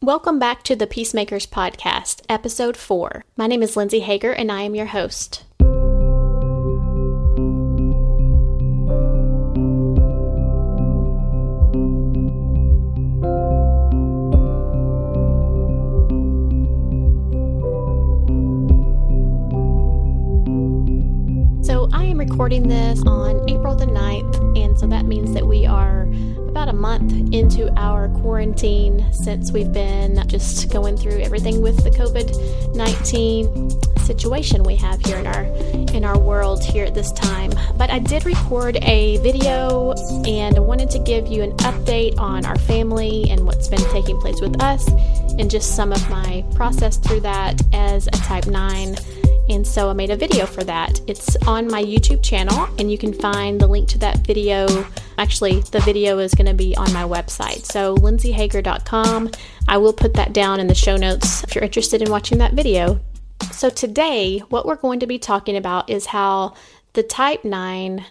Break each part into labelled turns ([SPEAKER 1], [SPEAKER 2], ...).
[SPEAKER 1] Welcome back to the Peacemakers podcast, episode 4. My name is Lindsey Hager and I am your host. So I am recording this on April the 9th, and so that means that we are about a month into our quarantine since we've been just going through everything with the COVID-19 situation we have here in our world here at this time. But I did record a video and I wanted to give you an update on our family and what's been taking place with us and just some of my process through that as a type 9. And so I made a video for that. It's on my YouTube channel, and you can find the link to that video. Actually, the video is going to be on my website, so lindseyhager.com. I will put that down in the show notes if you're interested in watching that video. So today, what we're going to be talking about is how the type 9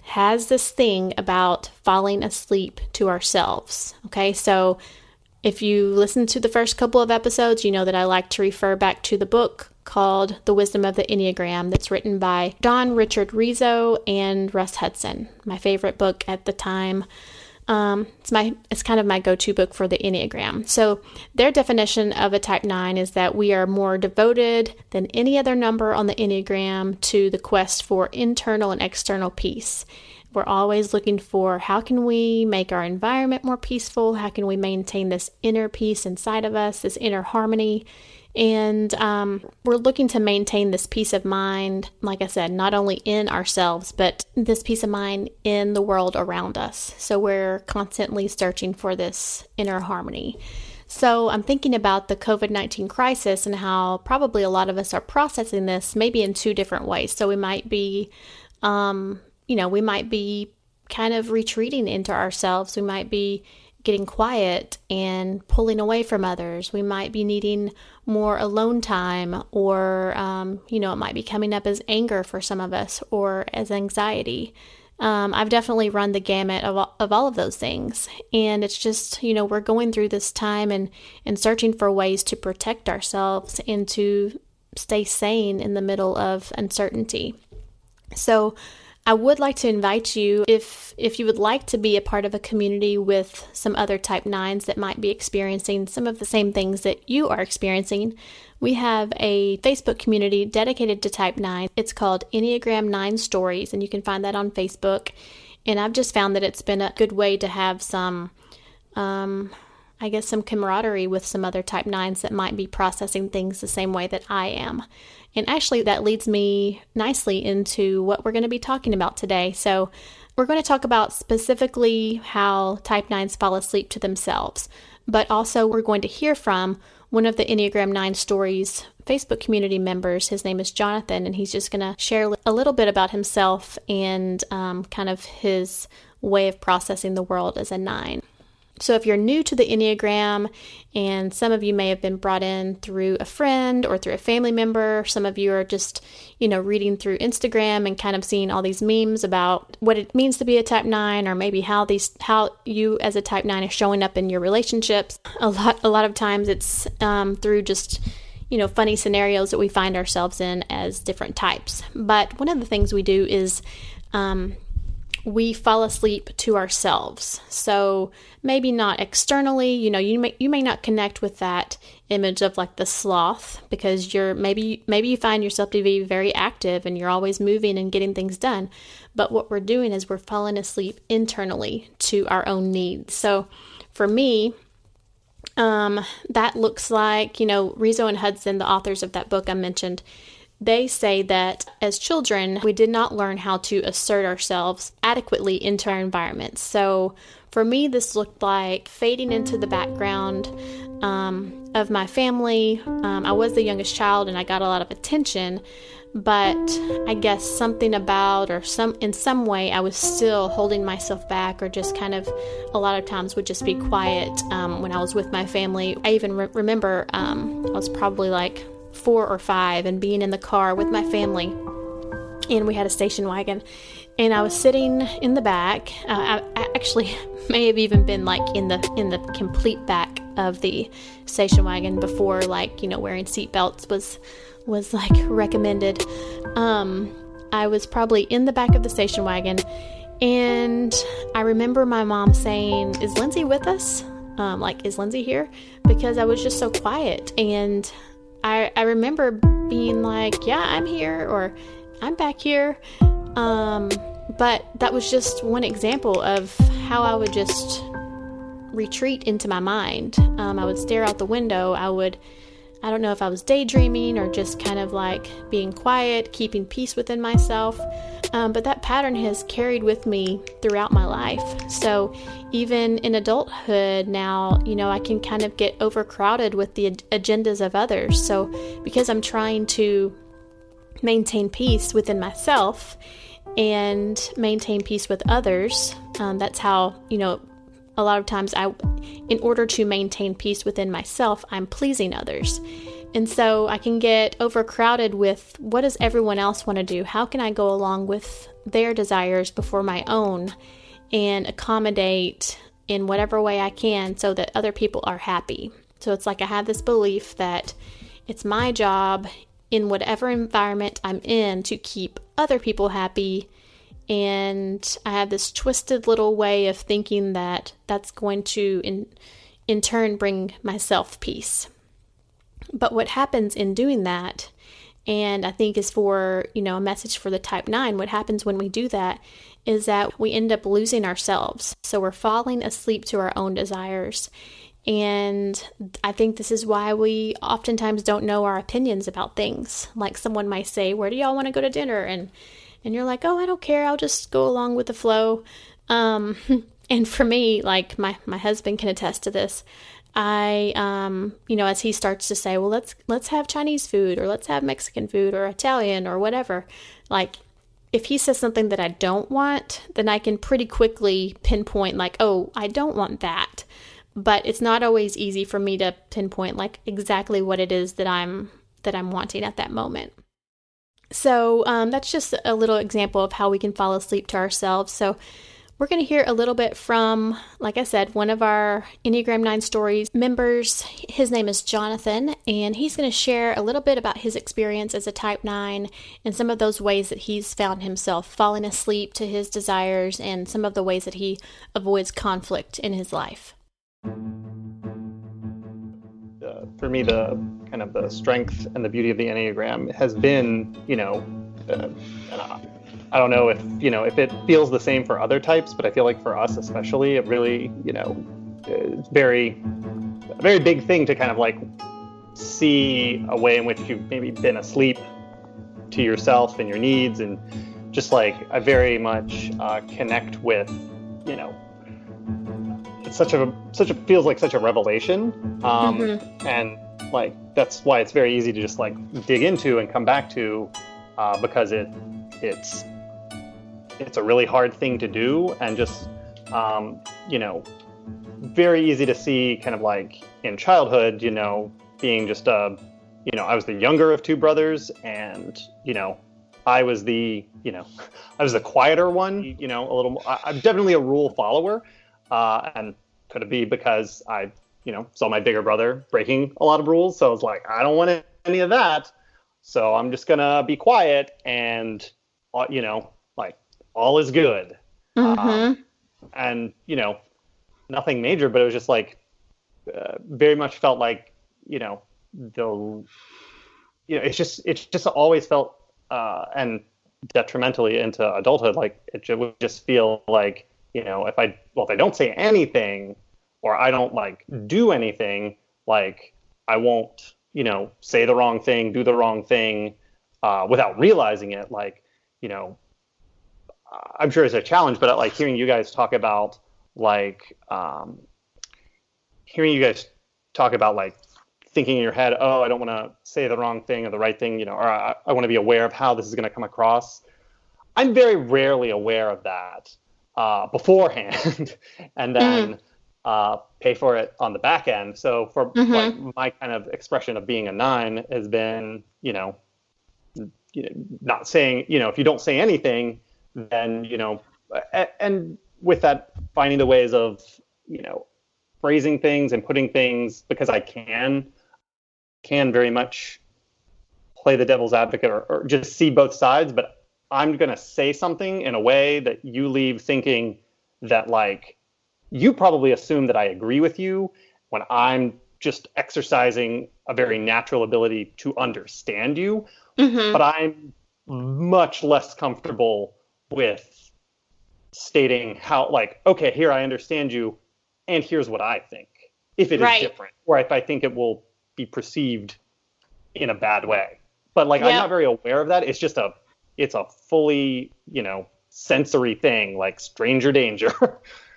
[SPEAKER 1] has this thing about falling asleep to ourselves. Okay, so if you listen to the first couple of episodes, you know that I like to refer back to the book called The Wisdom of the Enneagram that's written by Don Richard Rizzo and Russ Hudson. My favorite book at the time. It's kind of my go-to book for the Enneagram. So their definition of a type 9 is that we are more devoted than any other number on the Enneagram to the quest for internal and external peace. We're always looking for how can we make our environment more peaceful? How can we maintain this inner peace inside of us, this inner harmony? And we're looking to maintain this peace of mind, like I said, not only in ourselves, but this peace of mind in the world around us. So we're constantly searching for this inner harmony. So I'm thinking about the COVID-19 crisis and how probably a lot of us are processing this maybe in two different ways. So we might be, we might be kind of retreating into ourselves. We might be getting quiet and pulling away from others. We might be needing more alone time, or, it might be coming up as anger for some of us or as anxiety. I've definitely run the gamut of all of those things. And it's just, we're going through this time and searching for ways to protect ourselves and to stay sane in the middle of uncertainty. So I would like to invite you, if you would like to be a part of a community with some other type 9s that might be experiencing some of the same things that you are experiencing, we have a Facebook community dedicated to type 9. It's called Enneagram 9 Stories, and you can find that on Facebook. And I've just found that it's been a good way to have some camaraderie with some other type 9s that might be processing things the same way that I am. And actually, that leads me nicely into what we're going to be talking about today. So we're going to talk about specifically how type 9s fall asleep to themselves, but also we're going to hear from one of the Enneagram 9 Stories Facebook community members. His name is Jonathan, and he's just going to share a little bit about himself and kind of his way of processing the world as a 9. So if you're new to the Enneagram, and some of you may have been brought in through a friend or through a family member, some of you are just, reading through Instagram and kind of seeing all these memes about what it means to be a type 9, or maybe how you as a type 9 is showing up in your relationships. A lot of times it's through just, funny scenarios that we find ourselves in as different types. But one of the things we do is we fall asleep to ourselves. So maybe not externally, you may not connect with that image of like the sloth, because maybe you find yourself to be very active and you're always moving and getting things done. But what we're doing is we're falling asleep internally to our own needs. So for me, that looks like, Rizzo and Hudson, the authors of that book I mentioned, they say that as children, we did not learn how to assert ourselves adequately into our environments. So for me, this looked like fading into the background of my family. I was the youngest child and I got a lot of attention, but I guess something about in some way I was still holding myself back, or just kind of a lot of times would just be quiet when I was with my family. I even remember I was probably like 4 or 5 and being in the car with my family, and we had a station wagon, and I was sitting in the back. I actually may have even been like in the complete back of the station wagon before, like, wearing seatbelts was like recommended. I was probably in the back of the station wagon, and I remember my mom saying, "Is Lindsey with us? Is Lindsey here?" Because I was just so quiet. And I remember being like, "Yeah, I'm here," or "I'm back here." But that was just one example of how I would just retreat into my mind. I would stare out the window. I don't know if I was daydreaming or just kind of like being quiet, keeping peace within myself. But that pattern has carried with me throughout my life. So even in adulthood now, I can kind of get overcrowded with the agendas of others. So because I'm trying to maintain peace within myself and maintain peace with others, that's how, a lot of times in order to maintain peace within myself, I'm pleasing others. And so I can get overcrowded with, what does everyone else want to do? How can I go along with their desires before my own and accommodate in whatever way I can so that other people are happy? So it's like I have this belief that it's my job in whatever environment I'm in to keep other people happy. And I have this twisted little way of thinking that that's going to, in turn, bring myself peace. But what happens in doing that, and I think is for, a message for the type 9, what happens when we do that is that we end up losing ourselves. So we're falling asleep to our own desires. And I think this is why we oftentimes don't know our opinions about things. Like someone might say, "Where do y'all want to go to dinner?" And you're like, "Oh, I don't care. I'll just go along with the flow." And for me, like my husband can attest to this. I, as he starts to say, "Well, let's have Chinese food, or let's have Mexican food, or Italian, or whatever." Like, if he says something that I don't want, then I can pretty quickly pinpoint, like, "Oh, I don't want that." But it's not always easy for me to pinpoint like exactly what it is that I'm wanting at that moment. So that's just a little example of how we can fall asleep to ourselves. So we're going to hear a little bit from, like I said, one of our Enneagram 9 Stories members. His name is Jonathan, and he's going to share a little bit about his experience as a type 9 and some of those ways that he's found himself falling asleep to his desires and some of the ways that he avoids conflict in his life.
[SPEAKER 2] For me, the kind of the strength and the beauty of the Enneagram has been, I don't know if it feels the same for other types, but I feel like for us especially, it really, it's a very big thing to kind of like see a way in which you've maybe been asleep to yourself and your needs, and just like I very much connect with, it's feels like such a revelation, and like that's why it's very easy to just like dig into and come back to, because it's a really hard thing to do, and just very easy to see kind of like in childhood, being just I was the younger of two brothers, and I was the quieter one, a little. I'm definitely a rule follower. And could it be because I, saw my bigger brother breaking a lot of rules? So I was like, I don't want any of that. So I'm just going to be quiet and, like all is good. And, nothing major, but it was just like, very much felt like, it's just always felt, and detrimentally into adulthood, like it would just feel like, if I don't say anything, or I don't like do anything, like I won't, say the wrong thing, do the wrong thing, without realizing it. Like, I'm sure it's a challenge, but like hearing you guys talk about like, thinking in your head, oh, I don't want to say the wrong thing or the right thing, or I want to be aware of how this is going to come across. I'm very rarely aware of that beforehand, and then pay for it on the back end. So for like my kind of expression of being a 9 has been, not saying, if you don't say anything, then, and with that, finding the ways of, phrasing things and putting things, because I can very much play the devil's advocate or just see both sides, but I'm going to say something in a way that you leave thinking that, like, you probably assume that I agree with you when I'm just exercising a very natural ability to understand you.
[SPEAKER 1] Mm-hmm.
[SPEAKER 2] But I'm much less comfortable with stating how, like, okay, here, I understand you, and here's what I think, if it is different, or if I think it will be perceived in a bad way. But, like, I'm not very aware of that. It's just it's a fully, sensory thing, like stranger danger.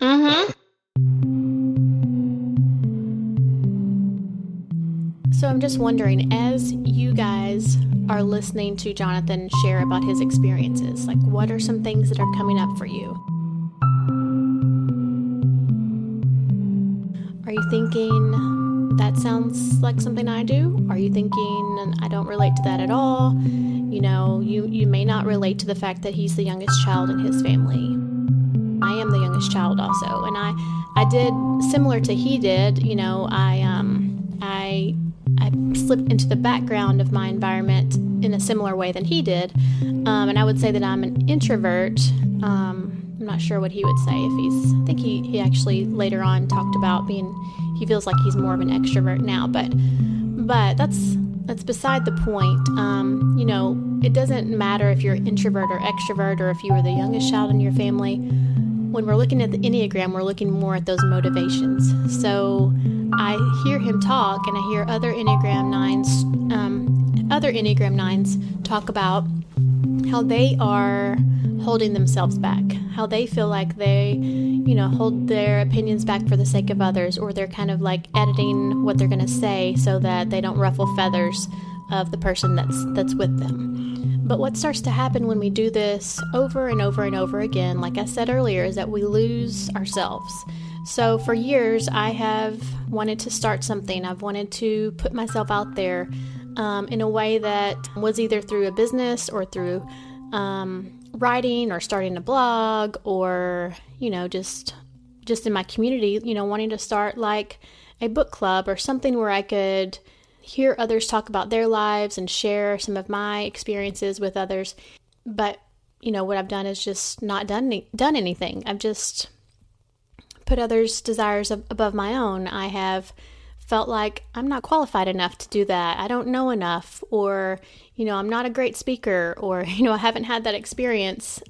[SPEAKER 1] Mm-hmm. So I'm just wondering, as you guys are listening to Jonathan share about his experiences, like, what are some things that are coming up for you? Are you thinking, that sounds like something I do? Are you thinking, I don't relate to that at all? You may not relate to the fact that he's the youngest child in his family. I am the youngest child also, and I did similar to he did. I slipped into the background of my environment in a similar way than he did, and I would say that I'm an introvert. I'm not sure what he would say I think he actually later on talked about he feels like he's more of an extrovert now, but that's beside the point. It doesn't matter if you're introvert or extrovert, or if you were the youngest child in your family. When we're looking at the Enneagram, we're looking more at those motivations. So I hear him talk, and I hear other Enneagram 9s talk about how they are holding themselves back, how they feel like they, hold their opinions back for the sake of others, or they're kind of like editing what they're going to say so that they don't ruffle feathers of the person that's with them. But what starts to happen when we do this over and over and over again, like I said earlier, is that we lose ourselves. So for years, I have wanted to start something. I've wanted to put myself out there in a way that was either through a business or through writing or starting a blog, or, just in my community, wanting to start like a book club or something where I could hear others talk about their lives and share some of my experiences with others. But, what I've done is just not done anything. I've just put others' desires above my own. I have felt like I'm not qualified enough to do that. I don't know enough, or, I'm not a great speaker, or, I haven't had that experience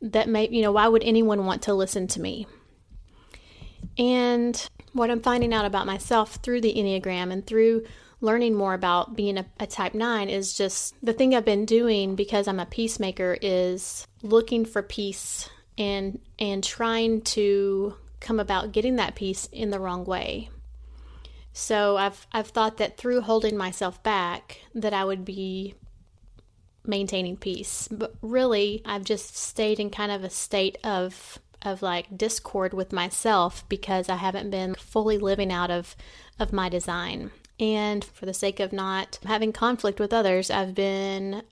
[SPEAKER 1] that may, why would anyone want to listen to me? And what I'm finding out about myself through the Enneagram and through learning more about being a type 9 is just the thing I've been doing, because I'm a peacemaker, is looking for peace and trying to come about getting that peace in the wrong way. So I've thought that through holding myself back that I would be maintaining peace. But really, I've just stayed in kind of a state of like discord with myself, because I haven't been fully living out of my design. And for the sake of not having conflict with others, I've been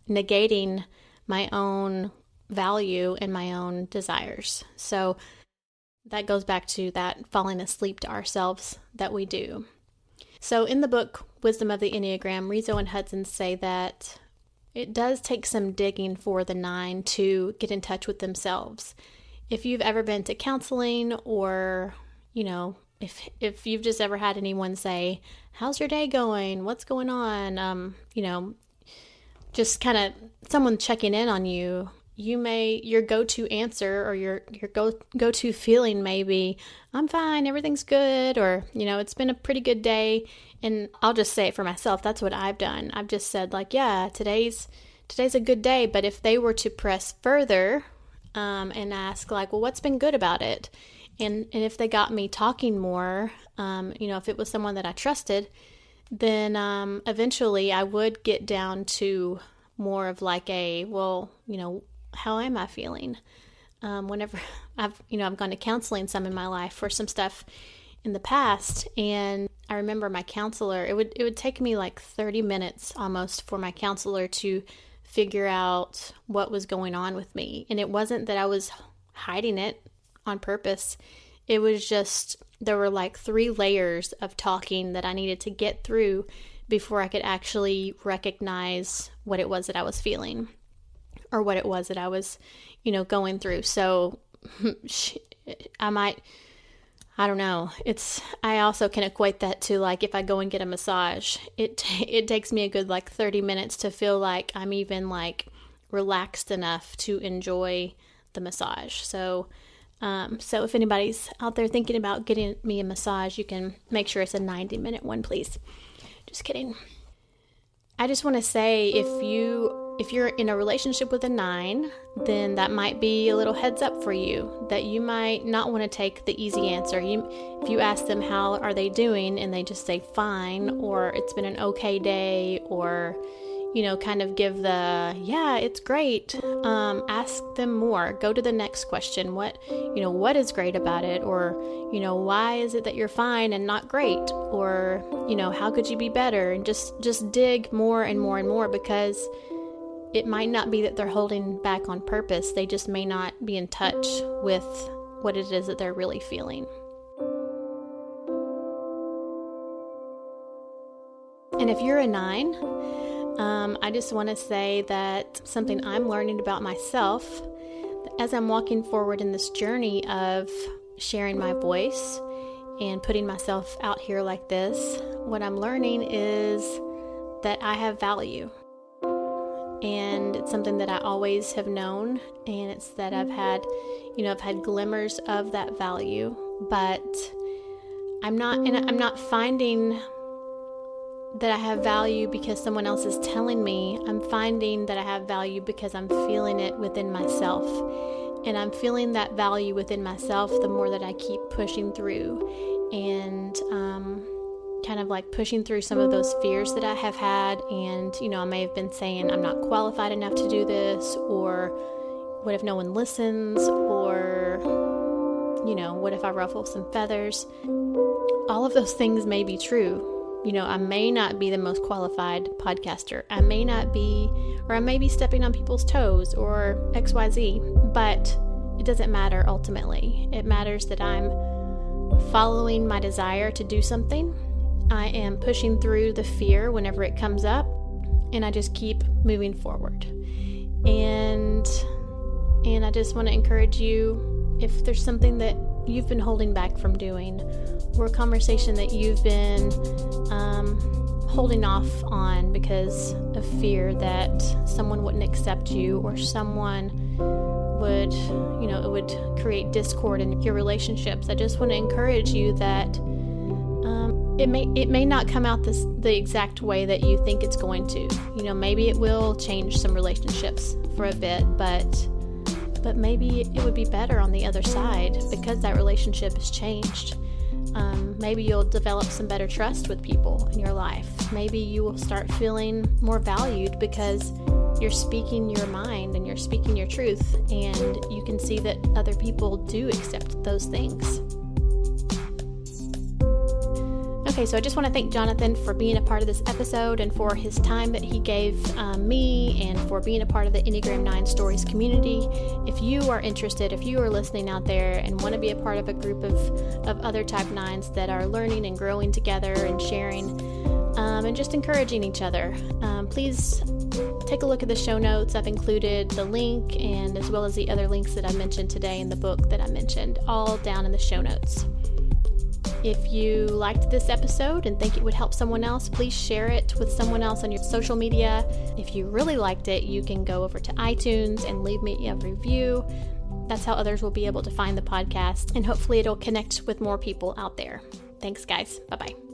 [SPEAKER 1] negating my own value and my own desires. So that goes back to that falling asleep to ourselves that we do. So in the book, Wisdom of the Enneagram, Rizzo and Hudson say that it does take some digging for the 9 to get in touch with themselves. If you've ever been to counseling, or, if you've just ever had anyone say, how's your day going? What's going on? Just kind of someone checking in on you, your go-to answer or your go-to feeling may be, I'm fine, everything's good, or, it's been a pretty good day. And I'll just say it for myself. That's what I've done. I've just said, like, yeah, today's a good day. But if they were to press further and ask, like, well, what's been good about it? And if they got me talking more, if it was someone that I trusted, then eventually I would get down to more of like how am I feeling? Whenever I've gone to counseling some in my life for some stuff in the past, and I remember my counselor, it would take me like 30 minutes almost for my counselor to figure out what was going on with me. And it wasn't that I was hiding it on purpose. it was just, there were like 3 layers of talking that I needed to get through before I could actually recognize what it was that I was feeling, or what it was that I was, going through. So I don't know. I also can equate that to like if I go and get a massage, it takes me a good like 30 minutes to feel like I'm even like relaxed enough to enjoy the massage. So if anybody's out there thinking about getting me a massage, you can make sure it's a 90-minute one, please. Just kidding. I just want to say, if you're in a relationship with a 9, then that might be a little heads up for you, that you might not want to take the easy answer. If you ask them how are they doing and they just say fine, or it's been an okay day, or kind of give the, yeah, it's great. Ask them more. Go to the next question. What is great about it? Or, why is it that you're fine and not great? Or, how could you be better? And just dig more and more and more, because it might not be that they're holding back on purpose. They just may not be in touch with what it is that they're really feeling. And if you're a 9, I just want to say that something I'm learning about myself as I'm walking forward in this journey of sharing my voice and putting myself out here like this, what I'm learning is that I have value. And it's something that I always have known, and it's that I've had glimmers of that value, but I'm not finding that I have value because someone else is telling me. I'm finding that I have value because I'm feeling it within myself. And I'm feeling that value within myself the more that I keep pushing through, and kind of like pushing through some of those fears that I have had. And, I may have been saying I'm not qualified enough to do this, or what if no one listens, or, what if I ruffle some feathers? All of those things may be true. I may not be the most qualified podcaster. I may be stepping on people's toes, or XYZ, but it doesn't matter ultimately. It matters that I'm following my desire to do something. I am pushing through the fear whenever it comes up, and I just keep moving forward. And I just want to encourage you, if there's something that you've been holding back from doing, or a conversation that you've been holding off on because of fear that someone wouldn't accept you, or someone would, it would create discord in your relationships, I just want to encourage you that it may not come out the exact way that you think it's going to. Maybe it will change some relationships for a bit, but maybe it would be better on the other side because that relationship has changed. Maybe you'll develop some better trust with people in your life. Maybe you will start feeling more valued because you're speaking your mind and you're speaking your truth, and you can see that other people do accept those things. Okay, so I just want to thank Jonathan for being a part of this episode, and for his time that he gave me, and for being a part of the Enneagram 9 Stories community. If you are interested, if you are listening out there and want to be a part of a group of other type 9s that are learning and growing together and sharing and just encouraging each other, please take a look at the show notes. I've included the link, and as well as the other links that I mentioned today in the book that I mentioned, all down in the show notes. If you liked this episode and think it would help someone else, please share it with someone else on your social media. If you really liked it, you can go over to iTunes and leave me a review. That's how others will be able to find the podcast, and hopefully it'll connect with more people out there. Thanks, guys. Bye-bye.